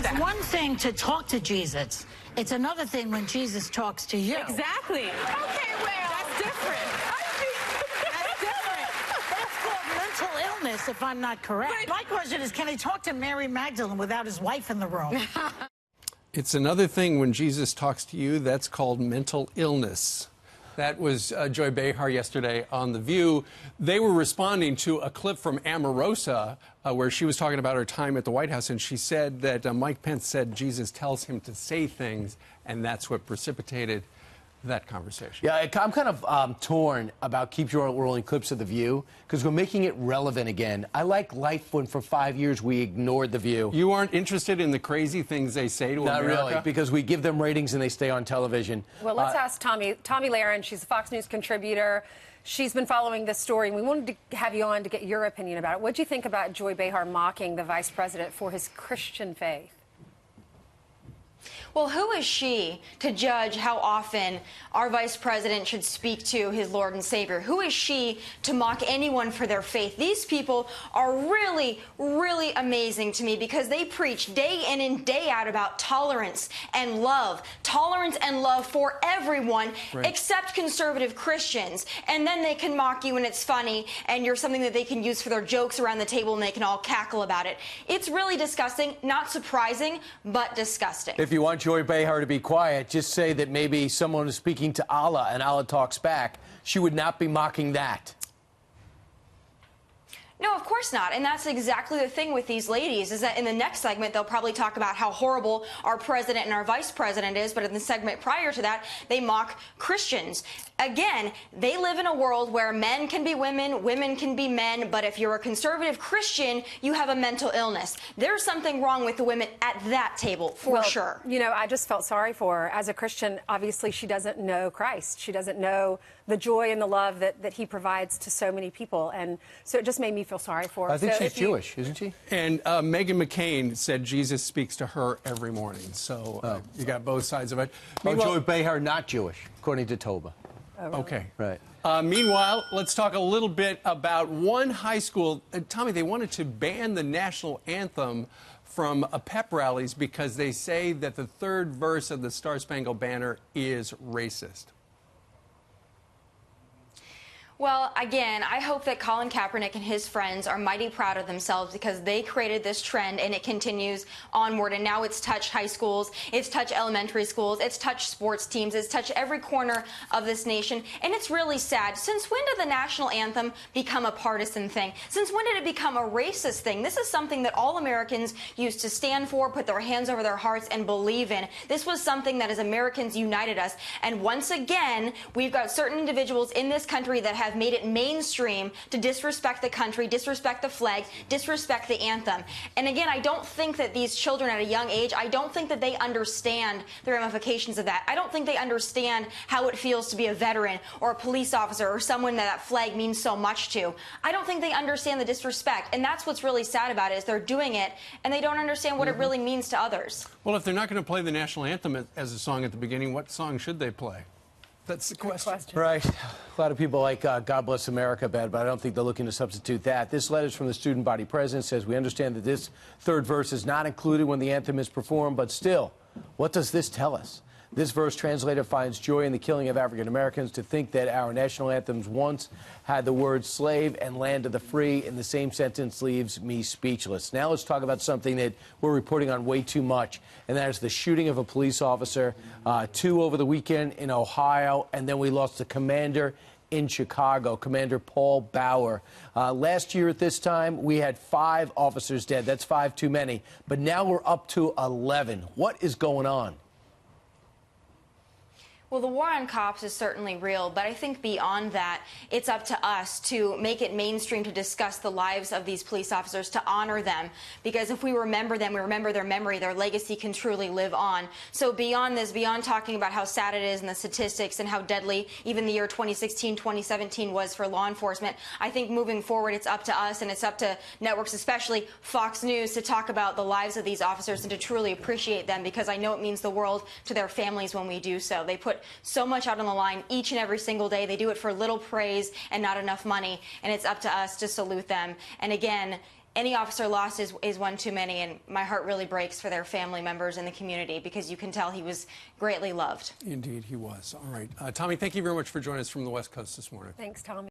It's one thing to talk to Jesus. It's another thing when Jesus talks to you. Exactly. Okay, well, that's different. That's different. That's called mental illness, if I'm not correct. Right. My question is, can he talk to Mary Magdalene without his wife in the room? It's another thing when Jesus talks to you. That's called mental illness. That was Joy Behar yesterday on The View. They were responding to a clip from Omarosa where she was talking about her time at the White House, and she said that Mike Pence said Jesus tells him to say things, and that's what precipitated that conversation. Yeah, I'm kind of torn about keep rolling clips of The View because we're making it relevant again. I like life when for 5 years we ignored The View. You aren't interested in the crazy things they say to America? Not really, because we give them ratings and they stay on television. Well, let's ask Tomi Lahren. She's a Fox News contributor. She's been following this story, and we wanted to have you on to get your opinion about it. What do you think about Joy Behar mocking the vice president for his Christian faith? Well, who is she to judge how often our vice president should speak to his Lord and Savior? Who is she to mock anyone for their faith? These people are really, really amazing to me because they preach day in and day out about tolerance and love for everyone except conservative Christians. And then they can mock you and it's funny and you're something that they can use for their jokes around the table and they can all cackle about it. It's really disgusting, not surprising, but disgusting. If you want Joy Behar to be quiet, just say that maybe someone is speaking to Allah and Allah talks back. She would not be mocking that. No, of course not. And that's exactly the thing with these ladies, is that in the next segment, they'll probably talk about how horrible our president and our vice president is. But in the segment prior to that, they mock Christians. Again, they live in a world where men can be women, women can be men. But if you're a conservative Christian, you have a mental illness. There's something wrong with the women at that table, for sure. You know, I just felt sorry for her. As a Christian, obviously, she doesn't know Christ. She doesn't know the joy and the love that he provides to so many people. And so it just made me feel sorry for her. I think she's Jewish, isn't she? And Meghan McCain said Jesus speaks to her every morning. So you got both sides of it. Joy Behar not Jewish, according to Toba. Oh, really? Okay. Right. Meanwhile, let's talk a little bit about one high school. Tommy, they wanted to ban the national anthem from pep rallies because they say that the third verse of the Star Spangled Banner is racist. Well, again, I hope that Colin Kaepernick and his friends are mighty proud of themselves because they created this trend and it continues onward. And now it's touched high schools, it's touched elementary schools, it's touched sports teams, it's touched every corner of this nation. And it's really sad. Since when did the national anthem become a partisan thing? Since when did it become a racist thing? This is something that all Americans used to stand for, put their hands over their hearts, and believe in. This was something that as Americans united us. And once again, we've got certain individuals in this country that have made it mainstream to disrespect the country, disrespect the flag, disrespect the anthem. And again, I don't think that these children at a young age, I don't think that they understand the ramifications of that. I don't think they understand how it feels to be a veteran or a police officer or someone that flag means so much to. I don't think they understand the disrespect. And that's what's really sad about it, is they're doing it and they don't understand what it really means to others. Well, if they're not going to play the national anthem as a song at the beginning, what song should they play? That's the question. Right. A lot of people like God Bless America bad, but I don't think they're looking to substitute that. This letter is from the student body president. Says, we understand that this third verse is not included when the anthem is performed, but still, what does this tell us? This verse translated finds joy in the killing of African Americans. To think that our national anthems once had the words slave and land of the free in the same sentence leaves me speechless. Now let's talk about something that we're reporting on way too much, and that is the shooting of a police officer, 2 over the weekend in Ohio, and then we lost the commander in Chicago, Commander Paul Bauer. Last year at this time, we had 5 officers dead. That's 5 too many. But now we're up to 11. What is going on? Well, the war on cops is certainly real, but I think beyond that, it's up to us to make it mainstream to discuss the lives of these police officers, to honor them. Because if we remember them, we remember their memory, their legacy can truly live on. So beyond this, beyond talking about how sad it is and the statistics and how deadly even the year 2016, 2017 was for law enforcement, I think moving forward, it's up to us and it's up to networks, especially Fox News, to talk about the lives of these officers and to truly appreciate them, because I know it means the world to their families when we do so. They put so much out on the line each and every single day. They do it for little praise and not enough money, and it's up to us to salute them. And again, any officer lost is one too many, and my heart really breaks for their family members in the community, because you can tell he was greatly loved. Indeed, he was. All right. Tomi, thank you very much for joining us from the West Coast this morning. Thanks, Tomi.